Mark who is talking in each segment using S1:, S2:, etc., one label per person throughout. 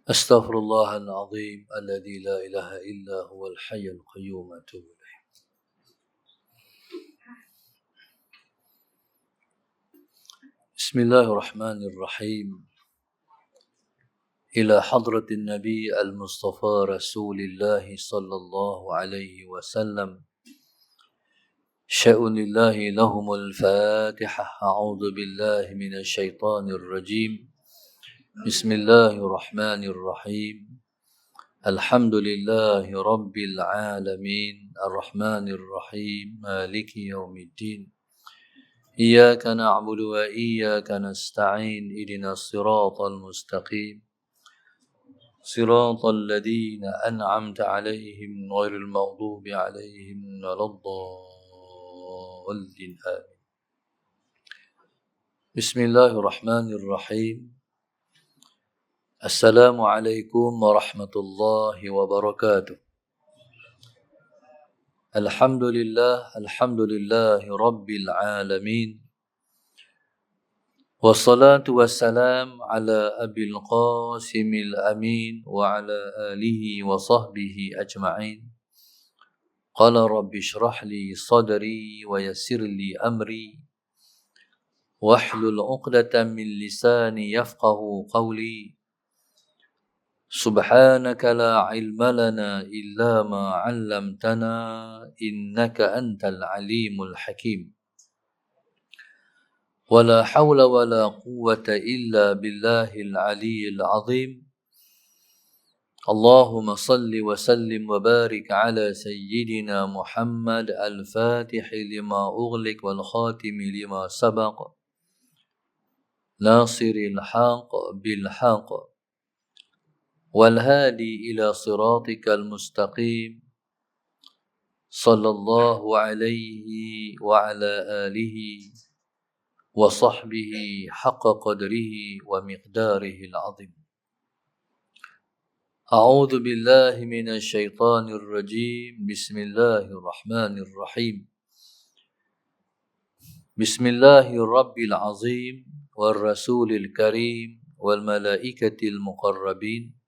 S1: أستغفر الله العظيم الذي لا إله إلا هو الحي القيوم أتوب إليه. بسم الله الرحمن الرحيم. إلى حضرة النبي المصطفى رسول الله صلى الله عليه وسلم. شأن الله لهم الفاتحة. أعوذ بالله من الشيطان الرجيم. بسم الله الرحمن الرحيم. الحمد لله رب العالمين الرحمن الرحيم مالك يوم الدين. إياك نعبد وإياك نستعين. اهدنا الصراط المستقيم صراط الذين أنعمت عليهم غير المغضوب عليهم ولا الضالين آمين. بسم الله الرحمن الرحيم. السلام عليكم ورحمة الله وبركاته. الحمد لله رب العالمين. والصلاة والسلام على أبي القاسم الأمين وعلى آله وصحبه أجمعين. قال رب اشرح لي صدري ويسر لي أمري واحلل عقدة من لساني يفقه قولي. سبحانك لا علم لنا إلا ما علمتنا إنك أنت العليم الحكيم. ولا حول ولا قوة إلا بالله العلي العظيم. اللهم صل وسلم وبارك على سيدنا محمد الفاتح لما أغلق والخاتم لما سبق ناصر الحق بالحق والهادي إلى صراطك المستقيم صلى الله عليه وعلى آله وصحبه حق قدره ومقداره العظيم. أعوذ بالله من الشيطان الرجيم. بسم الله الرحمن الرحيم. بسم الله الرب العظيم والرسول الكريم والملائكة المقربين.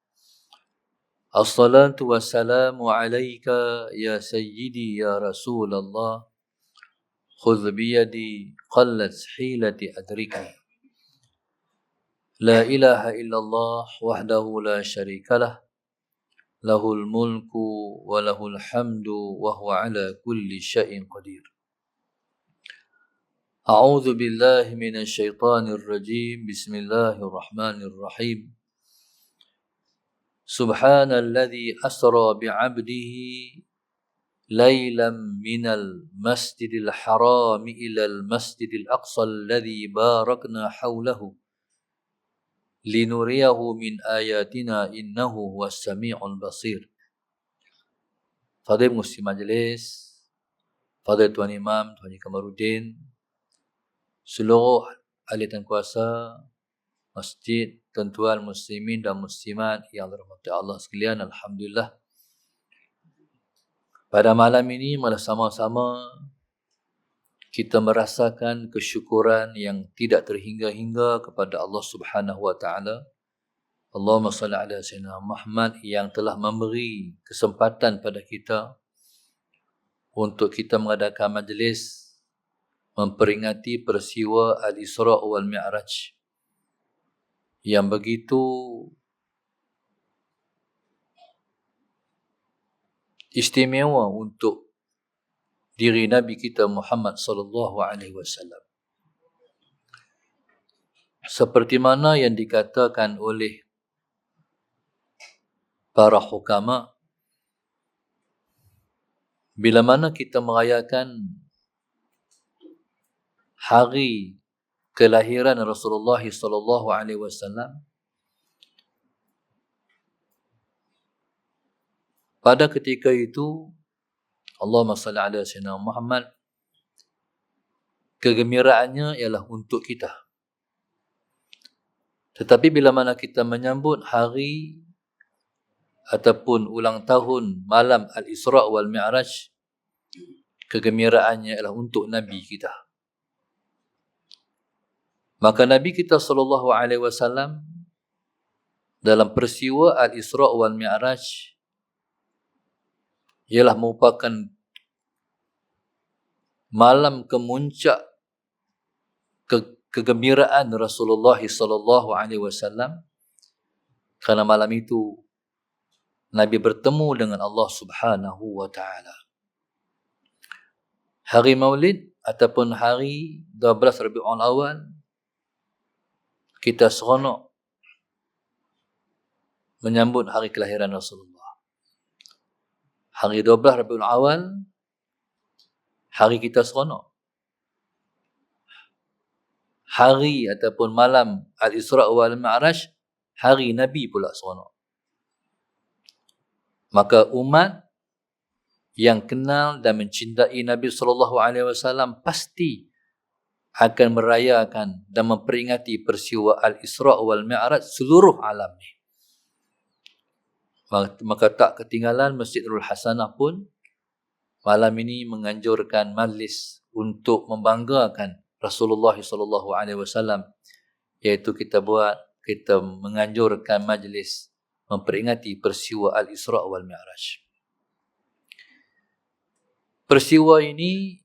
S1: الصلاة والسلام عليك يا سيدي يا رسول الله. خذ بيدي قلت حيلتي أدركني. لا إله إلا الله وحده لا شريك له. له الملك وله الحمد وهو على كل شيء قدير. أعوذ بالله من الشيطان الرجيم. بسم الله الرحمن الرحيم. سبحان الذي أسرى بعبده ليلا من المسجد الحرام إلى المسجد الأقصى الذي باركنا حوله لنريه من آياتنا إنه هو السميع البصير. Fadil Muslim Majlis, Fadil Tuan Imam, Tuan Haji Kamaruddin, seluruh ahli dan kuasa masjid, tuan-tuan muslimin dan muslimat yang dirahmati Allah sekalian, alhamdulillah. Pada malam ini malah sama-sama kita merasakan kesyukuran yang tidak terhingga-hingga kepada Allah Subhanahu wa taala. Allahumma salli ala sayyidina Muhammad yang telah memberi kesempatan pada kita untuk kita mengadakan majlis memperingati peristiwa Al-Isra' wal Mi'raj yang begitu istimewa untuk diri Nabi kita Muhammad sallallahu alaihi wasallam. Seperti mana yang dikatakan oleh para hukama, bila mana kita merayakan hari kelahiran Rasulullah sallallahu alaihi wasallam, pada ketika itu Allahumma salli ala sayyidina Muhammad, kegembiraannya ialah untuk kita. Tetapi bila mana kita menyambut hari ataupun ulang tahun malam Al-Isra' wal Mi'raj, kegembiraannya ialah untuk Nabi kita. Maka Nabi kita sallallahu alaihi wasallam dalam peristiwa Al-Isra' wal Mi'raj ialah merupakan malam kemuncak kegembiraan Rasulullah sallallahu alaihi wasallam, kerana malam itu Nabi bertemu dengan Allah Subhanahu wa taala. Hari Maulid ataupun hari 12 Rabiul Awal, kita seronok menyambut hari kelahiran Rasulullah. Hari 12 Rabiul Awal, hari kita seronok. Hari ataupun malam Al-Isra' wal Mi'raj, hari Nabi pula seronok. Maka umat yang kenal dan mencintai Nabi SAW pasti akan merayakan dan memperingati peristiwa Al-Isra' wal Mi'raj seluruh alam ni. Maka tak ketinggalan Masjid Nurul Hasanah pun malam ini menganjurkan majlis untuk membanggakan Rasulullah SAW, iaitu kita menganjurkan majlis memperingati peristiwa Al-Isra' wal Mi'raj. Peristiwa ini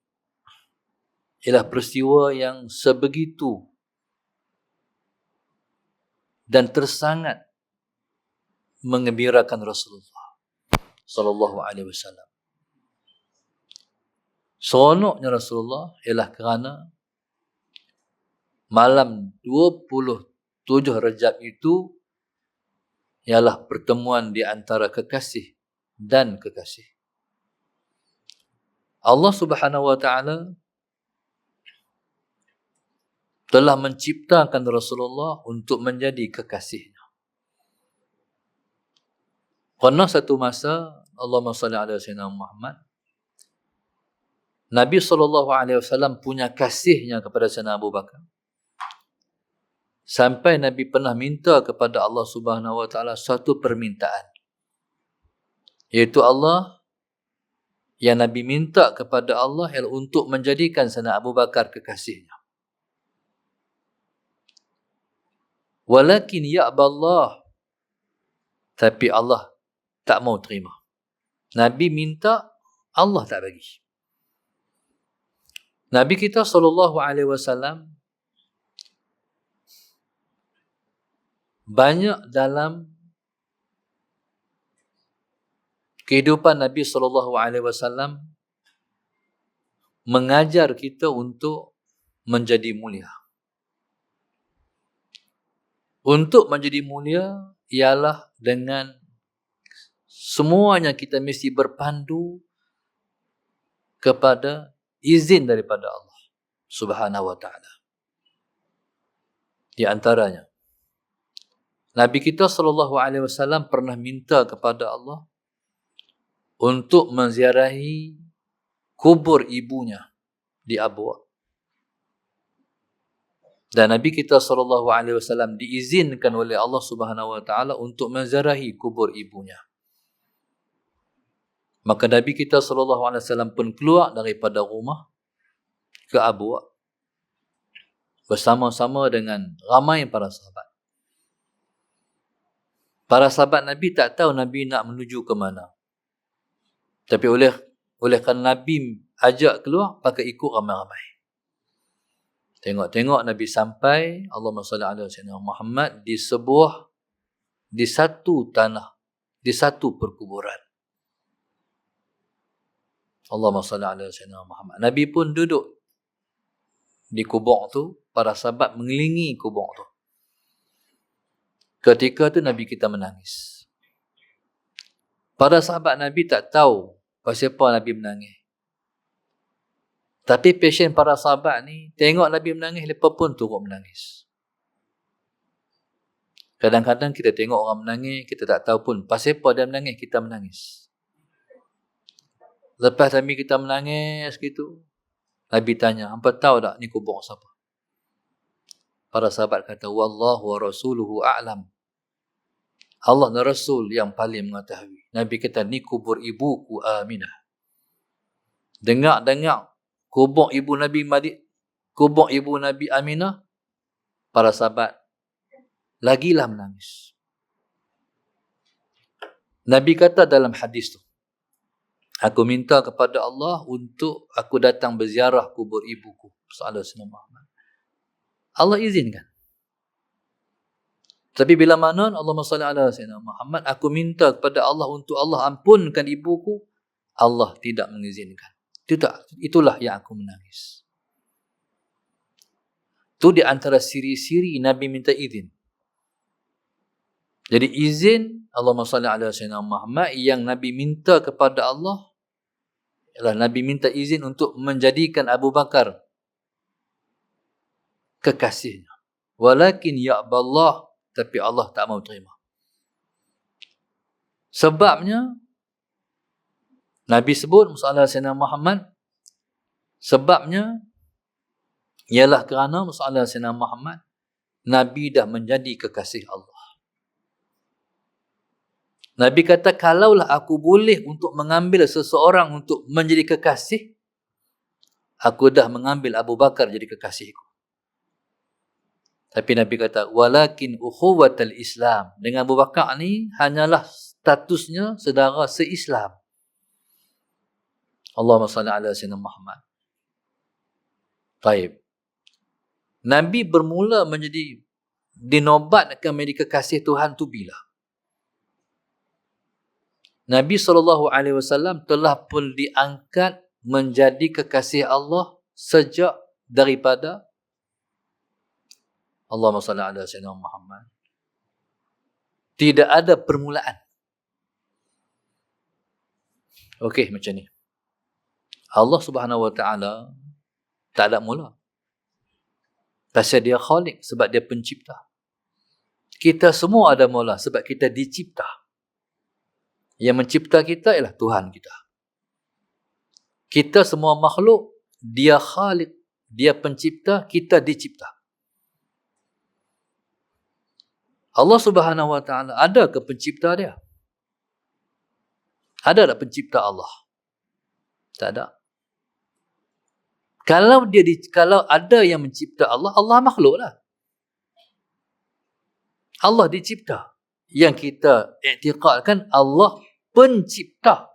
S1: ialah peristiwa yang sebegitu dan tersangat mengembirakan Rasulullah sallallahu alaihi wasallam. Seronoknya Rasulullah ialah kerana malam 27 Rajab itu ialah pertemuan di antara kekasih dan kekasih. Allah Subhanahu wa taala telah menciptakan Rasulullah untuk menjadi kekasihnya. Pernah satu masa, Allahumma salli ala sayyidina Muhammad, Nabi SAW punya kasihnya kepada Sayyidina Abu Bakar. Sampai Nabi pernah minta kepada Allah Subhanahu wa taala suatu permintaan. Iaitu yang Nabi minta kepada Allah ialah untuk menjadikan Sayyidina Abu Bakar kekasihnya. Walakin ya'ballah, tapi Allah tak mau terima. Nabi minta, Allah tak bagi. Nabi kita SAW banyak dalam kehidupan Nabi SAW mengajar kita untuk menjadi mulia. Untuk menjadi mulia ialah dengan semuanya kita mesti berpandu kepada izin daripada Allah Subhanahu wa taala. Di antaranya, Nabi kita SAW pernah minta kepada Allah untuk menziarahi kubur ibunya di Abwa. Dan Nabi kita SAW diizinkan oleh Allah Subhanahu wa taala untuk menziarahi kubur ibunya. Maka Nabi kita SAW pun keluar daripada rumah ke Abwa bersama-sama dengan ramai para sahabat. Para sahabat Nabi tak tahu Nabi nak menuju ke mana. Tapi oleh kerana Nabi ajak keluar, maka ikut ramai-ramai. Tengok-tengok Nabi sampai, Allahumma salli ala sayyidina Muhammad, di satu tanah, di satu perkuburan. Allahumma salli ala sayyidina Muhammad. Nabi pun duduk di kubur tu, para sahabat mengelilingi kubur tu. Ketika tu Nabi kita menangis. Para sahabat Nabi tak tahu pasal apa Nabi menangis. Tapi pasien para sahabat ni tengok Nabi menangis, mereka pun turut menangis. Kadang-kadang kita tengok orang menangis, kita tak tahu pun pasal apa dia menangis, kita menangis. Lepas Nabi kita menangis gitu, Nabi tanya, hampa tahu tak ni kubur siapa? Para sahabat kata, wallahu wa rasuluhu a'lam. Allah dan Rasul yang paling mengetahui. Nabi kata, ni kubur ibuku Aminah. Dengar kubur ibu Nabi Aminah, para sahabat lagilah menangis. Nabi kata dalam hadis tu, aku minta kepada Allah untuk aku datang berziarah kubur ibuku. Sallallahu alaihi wasallam. Allah izinkan. Tapi bila mana Allahumma salli ala sayyidina Muhammad, aku minta kepada Allah untuk Allah ampunkan ibuku, Allah tidak mengizinkan. Itulah yang aku menangis. Itu di antara ciri-ciri Nabi minta izin. Jadi izin Allahumma salli ala sayyidina Muhammad yang Nabi minta kepada Allah ialah Nabi minta izin untuk menjadikan Abu Bakar kekasihnya. Walakin ya'ballah, tapi Allah tak mau terima. Sebabnya Nabi sebut masalah Sayyidina Muhammad, sebabnya ialah kerana masalah Sayyidina Muhammad, Nabi dah menjadi kekasih Allah. Nabi kata, kalaulah aku boleh untuk mengambil seseorang untuk menjadi kekasih, aku dah mengambil Abu Bakar jadi kekasihku. Tapi Nabi kata, walakin ukhuwatal Islam. Dengan Abu Bakar ni hanyalah statusnya saudara se-Islam. Allahumma salli ala sayyidina Muhammad. Baik. Nabi bermula menjadi dinobatkan menjadi kekasih Tuhan tu bila? Nabi SAW telah pun diangkat menjadi kekasih Allah sejak daripada Allahumma salli ala sayyidina Muhammad. Tidak ada permulaan. Okey, macam ni. Allah Subhanahu Wa Taala tak ada mula. Pasal dia Khaliq, sebab dia pencipta. Kita semua ada mula sebab kita dicipta. Yang mencipta kita ialah Tuhan kita. Kita semua makhluk, dia Khaliq, dia pencipta, kita dicipta. Allah Subhanahu Wa Taala ada ke pencipta dia? Ada tak pencipta Allah? Tak ada. Kalau ada yang mencipta Allah, Allah makhluklah. Allah dicipta. Yang kita i'tiqadkan Allah pencipta.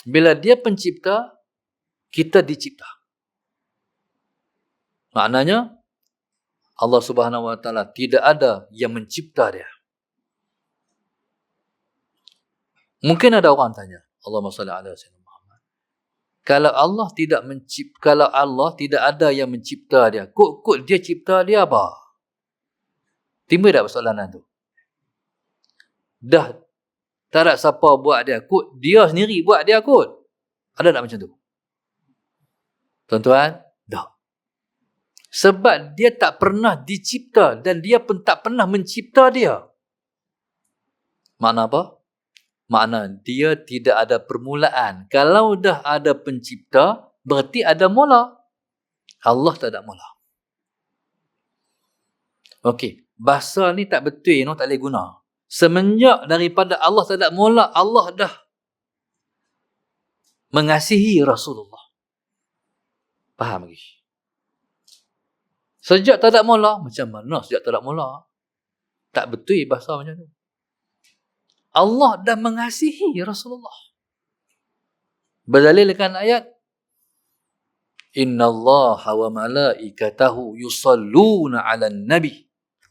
S1: Bila dia pencipta, kita dicipta. Maknanya Allah Subhanahu Wa Taala tidak ada yang mencipta dia. Mungkin ada orang tanya, Allahumma salli ala sayyidina Muhammad. Kalau Allah tidak ada yang mencipta dia, kok dia cipta dia apa? Timbul tak persoalan tu? Dah tak ada siapa buat dia, kok dia sendiri buat dia kot. Ada tak macam tu? Tuan-tuan, dah. Sebab dia tak pernah dicipta dan dia pun tak pernah mencipta dia. Makna apa? Makna dia tidak ada permulaan. Kalau dah ada pencipta, berarti ada mula. Allah tak ada mula. Okey, bahasa ni tak betul, tak boleh guna. Semenjak daripada Allah tak ada mula, Allah dah mengasihi Rasulullah. Faham lagi? Sejak tak ada mula, macam mana sejak tak ada mula? Tak betul bahasa macam tu. Allah dah mengasihi Rasulullah. Berdalilkan ayat, innallaha wa malaikatahu yusalluna 'alan nabi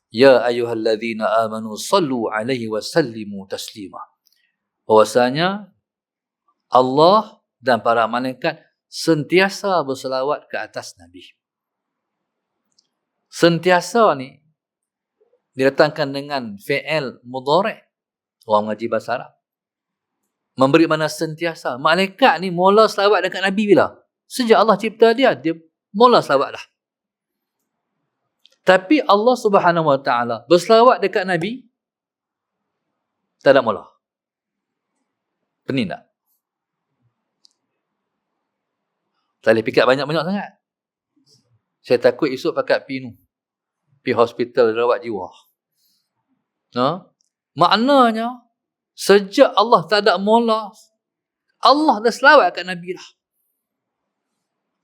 S1: ya ayyuhalladzina amanu sallu 'alaihi wa sallimu taslima. Bahwasanya Allah dan para malaikat sentiasa berselawat ke atas Nabi. Sentiasa ni didatangkan dengan fi'il mudhari'. Orang mengaji bahasa Arab. Memberi makna sentiasa. Malaikat ni mula selawat dekat Nabi bila? Sejak Allah cipta dia mula selawat dah. Tapi Allah Subhanahu Wa Taala berselawat dekat Nabi tak ada mula. Pening tak? Tak boleh pikat banyak-banyak sangat. Saya takut esok pakat pergi hospital rawat jiwa. Maknanya, sejak Allah tak ada mula, Allah dah selawat kat Nabi dah.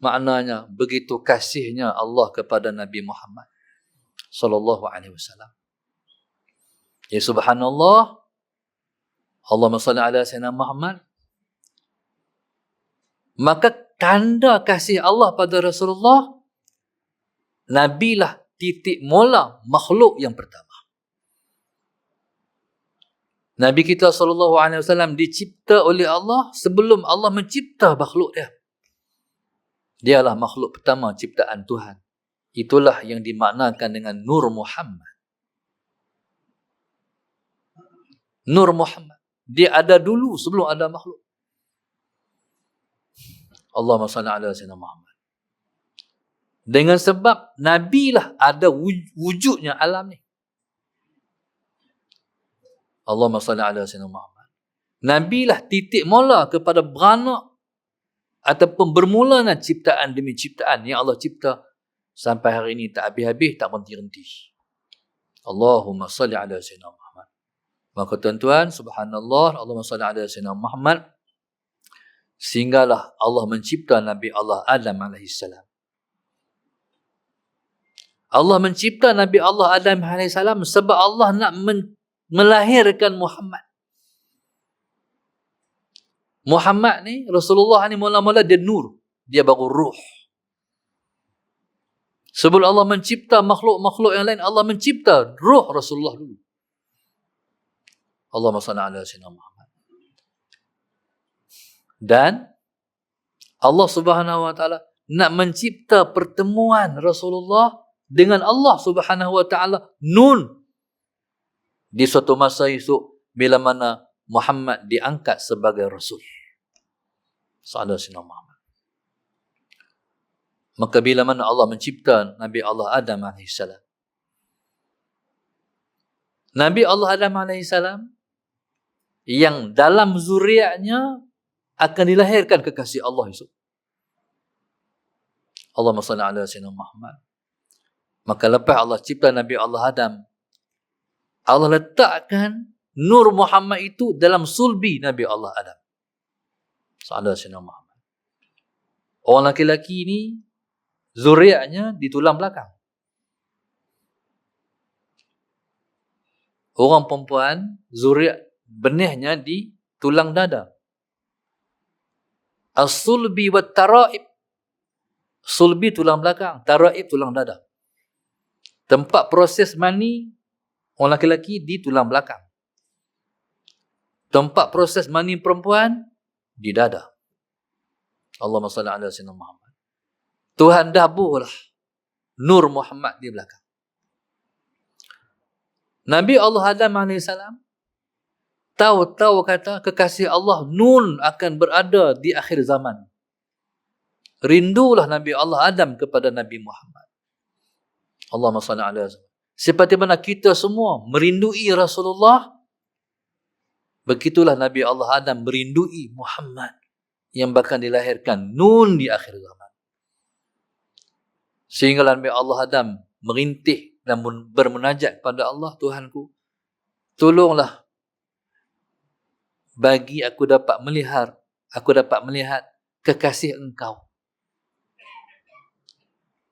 S1: Maknanya, begitu kasihnya Allah kepada Nabi Muhammad sallallahu alaihi wasallam. Ya subhanallah, Allahumma salli ala Sayyidina Muhammad. Maka tanda kasih Allah pada Rasulullah, Nabi lah titik mula makhluk yang pertama. Nabi kita SAW dicipta oleh Allah sebelum Allah mencipta makhluk dia. Dialah makhluk pertama ciptaan Tuhan. Itulah yang dimaknakan dengan Nur Muhammad. Nur Muhammad. Dia ada dulu sebelum ada makhluk. Allahumma salli ala Sayyidina Muhammad. Dengan sebab Nabi lah ada wujudnya alam ni. Allahumma salli ala Sayyidina Muhammad. Nabi lah titik mula kepada beranak ataupun bermulanya ciptaan demi ciptaan yang Allah cipta sampai hari ini tak habis-habis, tak berhenti-henti. Allahumma salli ala Sayyidina Muhammad. Maka tuan-tuan, subhanallah, Allahumma salli ala Sayyidina Muhammad. Sehinggalah Allah mencipta Nabi Allah Adam AS. Allah mencipta Nabi Allah Adam AS sebab Allah nak melahirkan Muhammad. Muhammad ni, Rasulullah ni mula-mula dia nur. Dia baru ruh. Sebelum Allah mencipta makhluk-makhluk yang lain, Allah mencipta ruh Rasulullah dulu. Allahumma salli ala Sayyidina Muhammad. Dan Allah Subhanahu wa taala nak mencipta pertemuan Rasulullah dengan Allah Subhanahu wa taala nun di suatu masa esok bila mana Muhammad diangkat sebagai rasul. Sallallahu alaihi Muhammad. Maka bila mana Allah mencipta Nabi Allah Adam AS, Nabi Allah Adam AS yang dalam zuriatnya akan dilahirkan kekasih Allah esok. Allahumma salli ala Sayyidina Muhammad. Maka lepas Allah cipta Nabi Allah Adam, Allah letakkan Nur Muhammad itu dalam sulbi Nabi Allah Adam. Sallallahu alaihi Muhammad. Orang laki-laki ni zuriatnya di tulang belakang. Orang perempuan zuriat benihnya di tulang dada. As-sulbi wa taraib. Sulbi tulang belakang, taraib tulang dada. Tempat proses mani orang laki-laki di tulang belakang. Tempat proses mani perempuan di dada. Allahumma salli ala Sayyidina Muhammad. Tuhan dah buhlah Nur Muhammad di belakang. Nabi Allah Adam AS tahu kata kekasih Allah Nun akan berada di akhir zaman. Rindulah Nabi Allah Adam kepada Nabi Muhammad. Allahumma salli ala Sayyidina. Seperti mana kita semua merindui Rasulullah, begitulah Nabi Allah Adam merindui Muhammad yang bakal dilahirkan Nun di akhir zaman. Sehingga Nabi Allah Adam merintih dan bermunajat kepada Allah, Tuhanku, tolonglah bagi aku dapat melihat kekasih Engkau.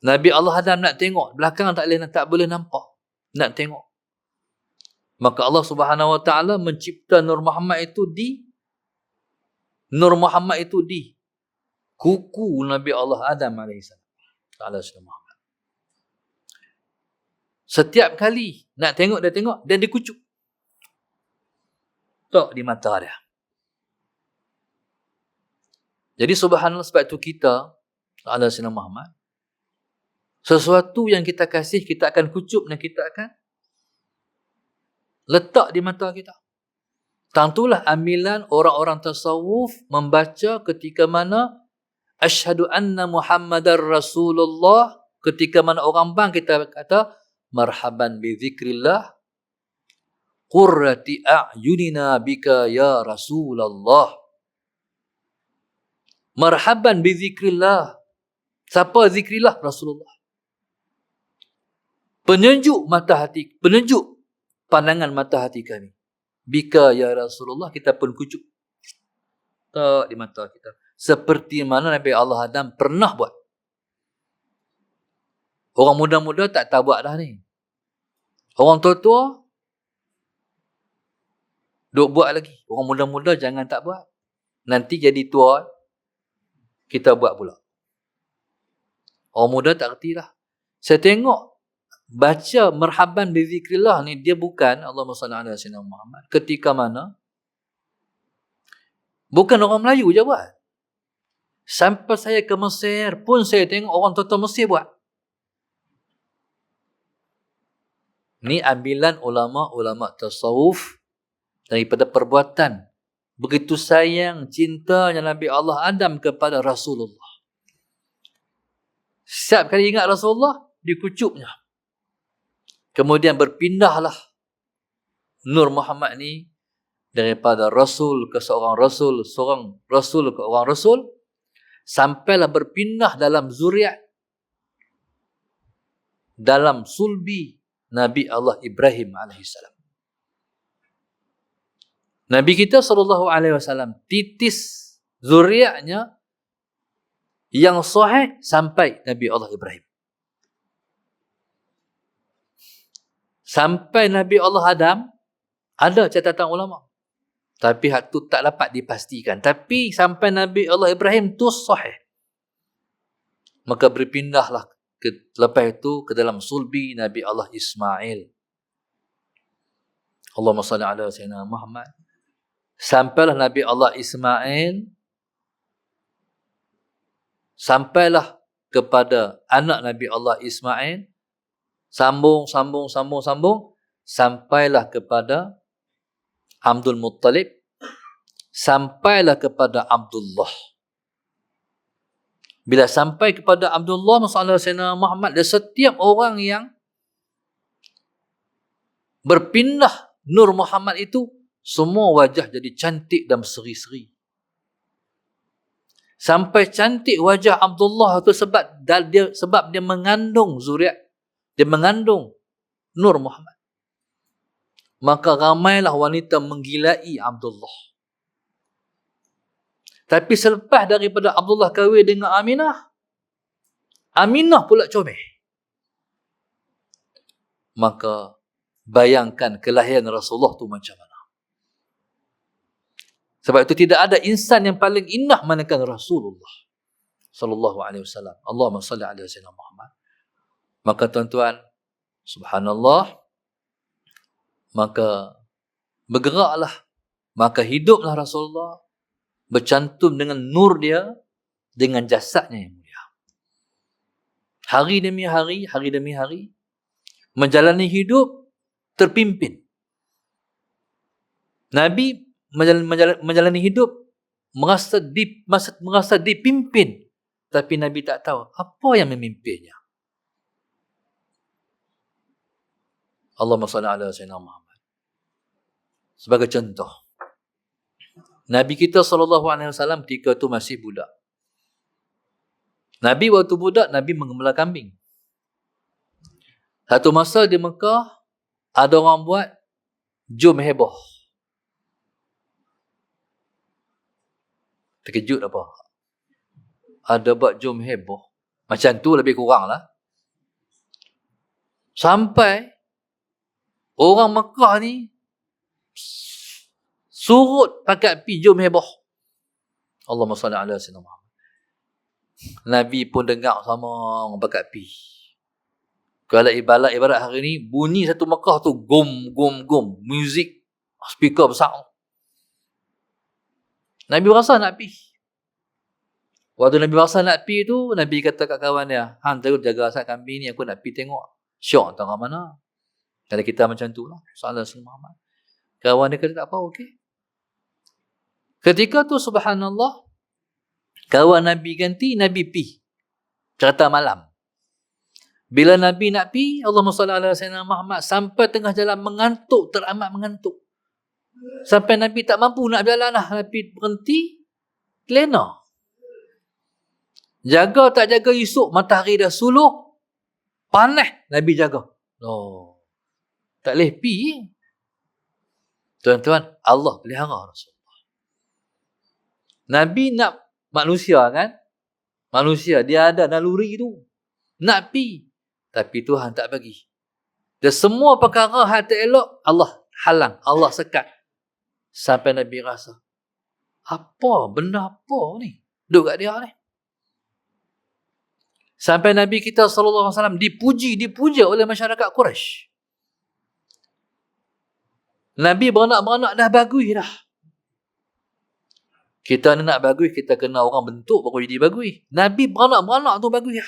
S1: Nabi Allah Adam nak tengok, belakang tak boleh nampak, nak tengok. Maka Allah Subhanahu wa taala mencipta Nur Muhammad itu di kuku Nabi Allah Adam AS. Setiap kali nak tengok dia tengok dan dikucuk. Tok di mata dia. Jadi subhanallah, sebab itu kita ala Sayyidina Muhammad, sesuatu yang kita kasih kita akan kucup dan kita akan letak di mata kita. Tentulah ambilan orang-orang tasawuf membaca ketika mana asyhadu anna Muhammadar Rasulullah, ketika mana orang bang kita kata marhaban bi zikrillah qurrati a'yunina bika ya Rasulullah. Marhaban bi zikrillah. Siapa zikrillah? Rasulullah. Penyejuk mata hati, penyejuk pandangan mata hati kami. Bika ya Rasulullah, kita pun kucuk tak di mata kita. Seperti mana Nabi Allah Adam pernah buat. Orang muda-muda tak tahu buat dah ni. Orang tua-tua Duk buat lagi. Orang muda-muda jangan tak buat. Nanti jadi tua, kita buat pula. Orang muda tak kerti lah. Saya tengok, baca marhaban bizikrillah ni, dia bukan Allahumma salli ala sayyidina Muhammad. Ketika mana? Bukan orang Melayu je buat. Sampai saya ke Mesir pun saya tengok orang tua-tua Mesir buat. Ni ambilan ulama-ulama tasawuf daripada perbuatan begitu sayang cintanya Nabi Allah Adam kepada Rasulullah. Setiap kali ingat Rasulullah, dikucupnya. Kemudian berpindahlah Nur Muhammad ni daripada Rasul ke seorang Rasul, seorang Rasul ke orang Rasul, sampailah berpindah dalam zuriat, dalam sulbi Nabi Allah Ibrahim alaihissalam. Nabi kita SAW titis zuriatnya yang sahih sampai Nabi Allah Ibrahim. Sampai Nabi Allah Adam, ada catatan ulama. Tapi hak tu tak dapat dipastikan. Tapi sampai Nabi Allah Ibrahim tu sahih. Maka berpindahlah lepas itu ke dalam sulbi Nabi Allah Ismail. Allahumma salli ala sayyidina Muhammad. Sampailah Nabi Allah Ismail, sampailah kepada anak Nabi Allah Ismail, sambung, sampailah kepada Abdul Muttalib, sampailah kepada Abdullah. Bila sampai kepada Abdullah Sayyidina Muhammad, dan setiap orang yang berpindah Nur Muhammad itu, semua wajah jadi cantik dan berseri-seri. Sampai cantik wajah Abdullah itu sebab dia mengandung zuriat, dia mengandung Nur Muhammad. Maka ramailah wanita menggilai Abdullah. Tapi selepas daripada Abdullah kahwin dengan Aminah, Aminah pula comel. Maka bayangkan kelahiran Rasulullah tu macam mana. Sebab itu tidak ada insan yang paling indah manakan Rasulullah sallallahu alaihi wasallam. Allahumma salli ala sayyidina Muhammad. Maka tuan-tuan, subhanallah, maka bergeraklah, maka hiduplah Rasulullah, bercantum dengan nur dia, dengan jasadnya yang mulia. Hari demi hari, hari demi hari, menjalani hidup terpimpin. Nabi menjalani hidup merasa dipimpin, tapi Nabi tak tahu apa yang memimpinnya. Allahumma salli ala sayyidina Muhammad. Sebagai contoh, Nabi kita SAW ketika itu masih budak. Nabi waktu budak, Nabi menggembala kambing. Satu masa di Mekah, ada orang buat jom heboh. Terkejut apa? Ada buat jom heboh. Macam tu lebih kurang lah. Sampai orang Mekah ni surut pakai pi jom heboh. Allahumma salli ala sayyidina Muhammad. Nabi pun dengar sama orang pakai pi. Kalau ibarat hari ni, bunyi satu Mekah tu gom. Muzik, speaker besar. Nabi rasa nak pi. Waktu Nabi rasa nak pi tu, Nabi kata kat kawan dia, hang terus jaga asal kambing ni, aku nak pi tengok. Syok tengah mana. Kalau kita macam tu lah. Salah Muhammad. Kawan dia kata tak apa, okey. Ketika tu subhanallah, kawan Nabi ganti, Nabi pi. Cerita malam. Bila Nabi nak pi, Allahumma salli ala sayyidina Muhammad, sampai tengah jalan mengantuk, teramat mengantuk. Sampai Nabi tak mampu nak berjalan lah. Nabi berhenti, lena. Jaga tak jaga esok, matahari dah suluh, panas, Nabi jaga. Oh, tak boleh pi. Tuan-tuan, Allah pelihara Rasulullah. Nabi nak manusia kan? Manusia, dia ada naluri tu. Nak pi. Tapi Tuhan tak bagi. Dan semua perkara hal tak elok, Allah halang, Allah sekat. Sampai Nabi rasa, apa? Benda apa ni? Duduk kat dia ni. Sampai Nabi kita SAW dipuja oleh masyarakat Quraisy. Nabi beranak-beranak dah bagus dah. Kita ni nak bagus, kita kena orang bentuk baru jadi bagus. Nabi beranak-beranak tu bagus ya.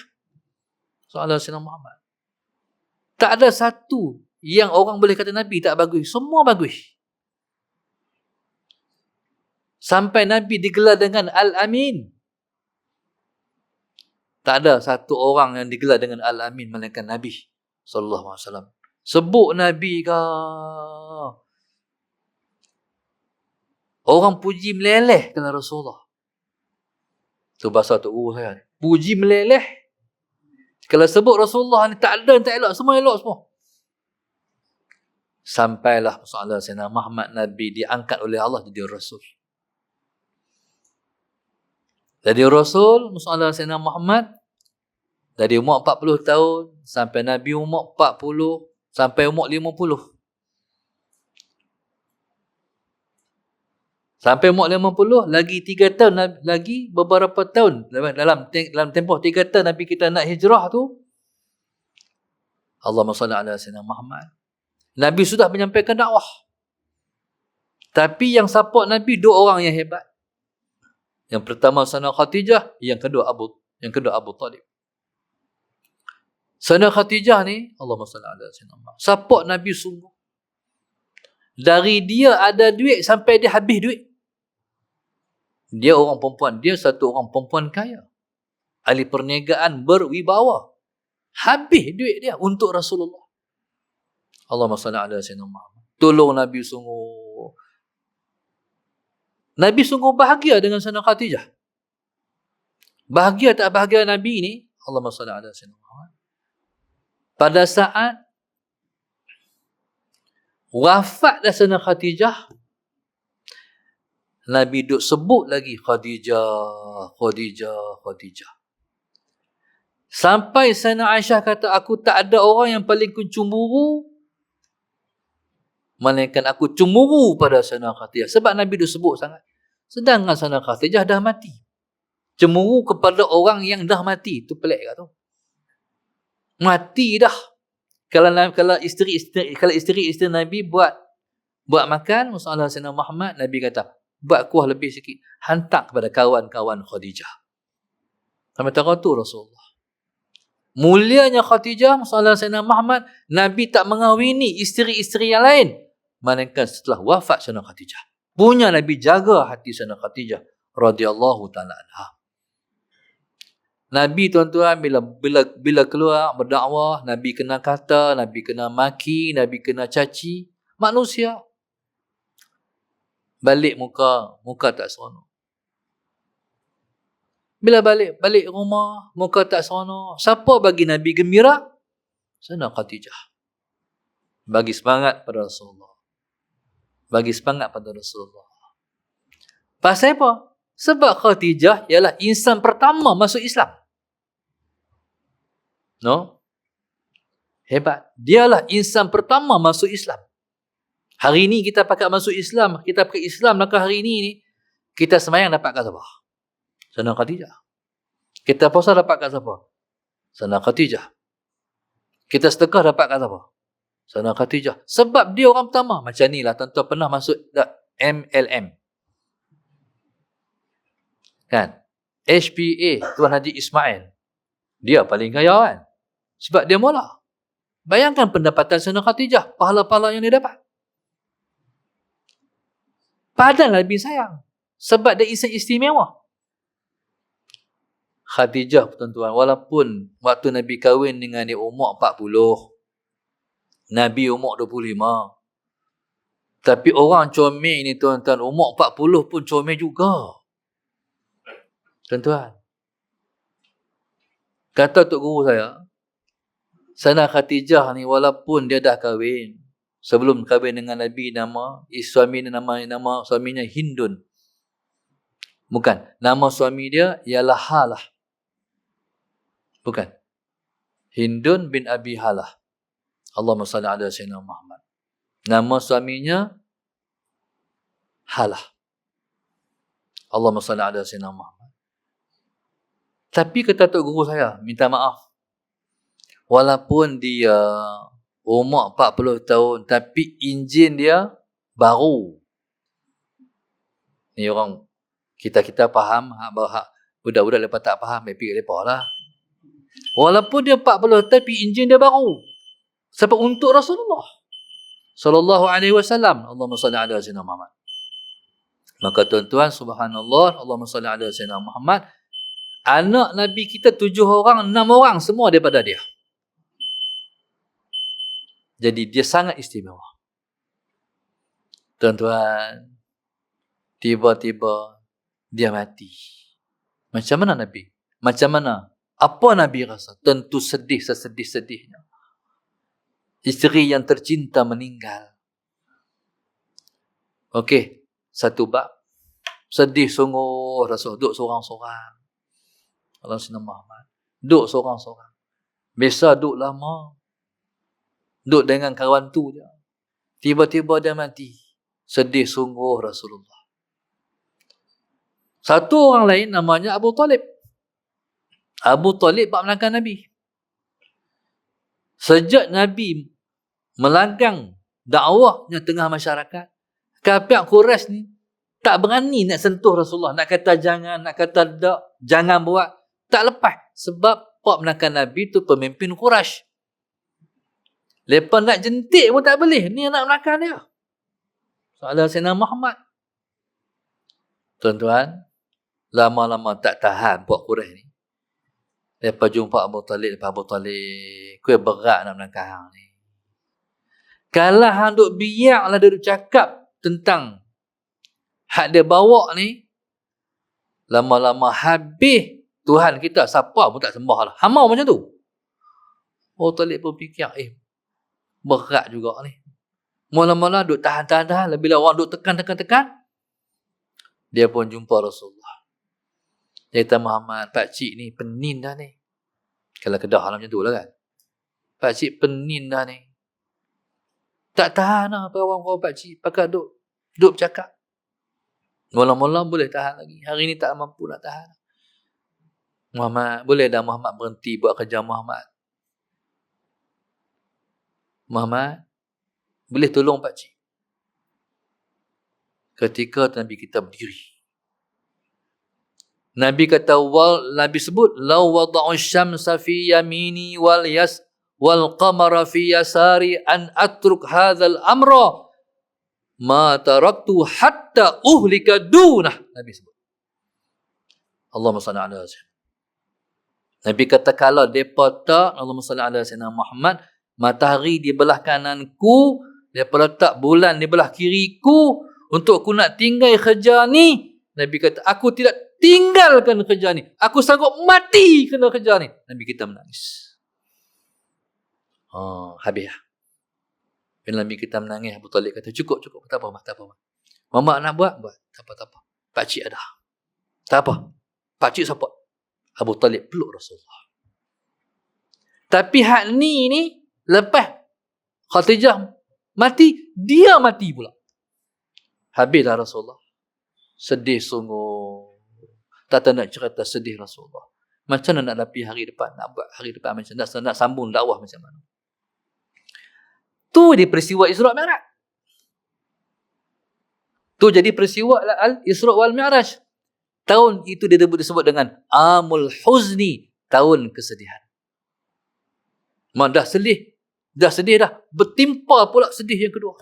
S1: Soalan Sayyidina Muhammad. Tak ada satu yang orang boleh kata Nabi tak bagus. Semua bagus. Sampai Nabi digelar dengan Al-Amin. Tak ada satu orang yang digelar dengan Al-Amin melainkan Nabi SAW. Sebut Nabi ke, orang puji meleleh kena Rasulullah. Tu bahasa Tok Guru saya. Puji meleleh. Kalau sebut Rasulullah ni tak ada yang tak elok. Semua elok semua. Sampailah soalan Sayyidina Muhammad, Nabi diangkat oleh Allah jadi Rasul. Jadi Rasul, soalan Sayyidina Muhammad, dari umur 40 tahun, sampai Nabi umur 40, sampai umur 50. Sampai umur 50, lagi 3 tahun, lagi beberapa tahun. Dalam tempoh 3 tahun Nabi kita nak hijrah tu, Allahumma salli ala Sayyidina Muhammad. Nabi sudah menyampaikan dakwah. Tapi yang support Nabi 2 orang yang hebat. Yang pertama Sayyidina Khadijah, yang kedua Abu Talib. Sayyidina Khadijah ni, Allahumma salli ala Sayyidina Muhammad, support Nabi sungguh. Dari dia ada duit sampai dia habis duit. Dia orang perempuan, dia satu orang perempuan kaya. Ahli perniagaan berwibawa. Habis duit dia untuk Rasulullah. Allahumma salli ala Sayyidina Muhammad. Tolong Nabi sungguh. Nabi sungguh bahagia dengan Sayyidina Khadijah. Bahagia tak bahagia Nabi ni? Allahumma salli ala Sayyidina Muhammad. Pada saat wafat dah Sayyidina Khadijah, Nabi duk sebut lagi Khadijah. Sampai Sayyidina Aisyah kata, aku tak ada orang yang paling kucemburu melainkan aku cemburu pada Sayyidina Khadijah. Sebab Nabi duk sebut sangat. Sedangkan Sayyidina Khadijah dah mati. Cemburu kepada orang yang dah mati. Itu pelik kat tu. Mati dah. Kalau isteri Nabi buat makan, masalah Sayyidina Muhammad, Nabi kata, buat kuah lebih sikit. Hantar kepada kawan-kawan Khadijah. Sampai tahu tu Rasulullah. Mulianya Khadijah, masalah Sayyidina Muhammad, Nabi tak mengahwini isteri-isteri yang lain. Melainkan setelah wafat Sayyidina Khadijah. Punya Nabi jaga hati Sayyidina Khadijah radhiyallahu ta'ala anha. Nabi tuan-tuan bila keluar berdakwah, Nabi kena kata, Nabi kena maki, Nabi kena caci manusia. Balik muka tak seronok. Bila balik rumah, muka tak seronok. Siapa bagi Nabi gembira? Sayyidina Khadijah. Bagi semangat pada Rasulullah. Pasal apa? Sebab Khadijah ialah insan pertama masuk Islam. No? Hebat. Dialah insan pertama masuk Islam. Hari ni kita pakai masuk Islam. Kita pakai Islam, maka hari ni kita semayang dapat kat siapa? Sayyidina Khadijah. Kita puasa dapat kat siapa? Sayyidina Khadijah. Kita sedekah dapat kat siapa? Sayyidina Khadijah. Sebab dia orang pertama. Macam ni lah, tuan-tuan pernah masuk MLM. Kan? HPA, Tuan Haji Ismail. Dia paling kaya kan? Sebab dia mula. Bayangkan pendapatan Sayyidina Khadijah. Pahala-pahala yang dia dapat. Padahal Nabi sayang. Sebab dia insan istimewa. Khadijah, tuan-tuan, walaupun waktu Nabi kahwin dengan dia umur 40, Nabi umur 25. Tapi orang comel ni, tuan-tuan, umur 40 pun comel juga. Tuan-tuan. Kata Tok Guru saya, Sayyidina Khadijah ni walaupun dia dah kahwin, sebelum kahwin dengan Nabi, nama suaminya Hindun. Bukan. Nama suami dia ialah Halah. Bukan. Hindun bin Abi Halah. Allahumma salli ala Sayyidina Muhammad. Nama suaminya Halah. Allahumma salli ala sayyidina Muhammad. Tapi kata tok guru saya, minta maaf. Walaupun dia umur 40 tahun, tapi enjin dia baru. Ni orang, kita faham, budak-budak lepas tak faham, tapi lepas lah. Walaupun dia 40, tapi enjin dia baru. Sebab untuk Rasulullah sallallahu alaihi wasallam. Allahumma salli ala sayyidina Muhammad. Maka tuan-tuan, subhanallah, Allahumma salli ala sayyidina Muhammad. Anak Nabi kita 7 orang, 6 orang, semua daripada dia. Jadi dia sangat istimewa. Tuan-tuan, tiba-tiba dia mati. Macam mana Nabi? Macam mana? Apa Nabi rasa? Tentu sedih sesedih-sedihnya. Isteri yang tercinta meninggal. Okey, satu bab. Sedih sungguh, rasa duduk seorang-seorang. Allah Sayyidina Muhammad. Duduk seorang-seorang. Biasa duduk lama. Duduk dengan kawan tu je. Tiba-tiba dia mati. Sedih sungguh Rasulullah. Satu orang lain namanya Abu Talib. Abu Talib bab melangkah Nabi. Sejak Nabi melanggang dakwahnya tengah masyarakat, kafir Quraisy ni tak berani nak sentuh Rasulullah. Nak kata jangan, nak kata tak, jangan buat. Tak lepas. Sebab bab melangkah Nabi tu pemimpin Quraisy. Lepas nak jentik pun tak boleh. Ni anak melangkah dia. Soalan Sayyidina Muhammad. Tuan-tuan, lama-lama tak tahan buat Quraisy ni. Lepas jumpa Abu Talib, kuih berat nak melangkah hang ni. Kalau hang duk biarlah dia duk cakap tentang hak dia bawa ni, lama-lama habis Tuhan kita, siapa pun tak sembah lah. Hang mau macam tu. Abu Talib pun fikir, berat juga ni. Mula-mula duk tahan-tahan, bila orang duk tekan, dia pun jumpa Rasulullah. Dia kata, Muhammad, pakcik ni penin dah ni. Kalau Kedah lah macam tu lah kan. Pakcik penin dah ni. Tak tahan lah kawan-kawan pakcik. Pakai duk bercakap. Mula-mula boleh tahan lagi. Hari ni tak mampu nak tahan. Muhammad, boleh dah Muhammad berhenti buat kerja Muhammad. Muhammad, boleh tolong pakcik. Ketika Nabi kita berdiri. Nabi kata, Nabi sebut, "Lau wada'u syamsa fi yamini wal qamara fi yasari an atruk hadzal amra ma taraktu hatta uhlika dunah." Nabi sebut. Allahumma salli ala sayyidina. Nabi kata, kalau depa tak, Allahumma salli ala sayyidina Muhammad, matahari di belah kananku, depa letak bulan di belah kiriku, untuk aku nak tinggal kerja ni, Nabi kata, aku tidak tinggalkan kerja ni. Aku sanggup mati kena kerja ni. Nabi kita menangis. Habis lah. Bila Nabi kita menangis, Abu Talib kata, cukup. Tak apa. Mama nak buat? Tak apa. Pakcik ada. Tak apa. Pakcik support. Abu Talib peluk Rasulullah. Tapi hak ni, lepas Khadijah mati, dia mati pula. Habislah Rasulullah. Sedih sungguh. Tak nak cerita sedih Rasulullah. Macam mana nak lapi hari depan? Nak buat hari depan macam mana? Nak sambung dakwah macam mana? Tu di peristiwa Isra' Mi'raj. Tu jadi peristiwa Al-Isra' wal Mi'raj. Tahun itu disebut dengan Amul Huzni. Tahun kesedihan. Dah sedih dah. Bertimpa pula sedih yang kedua.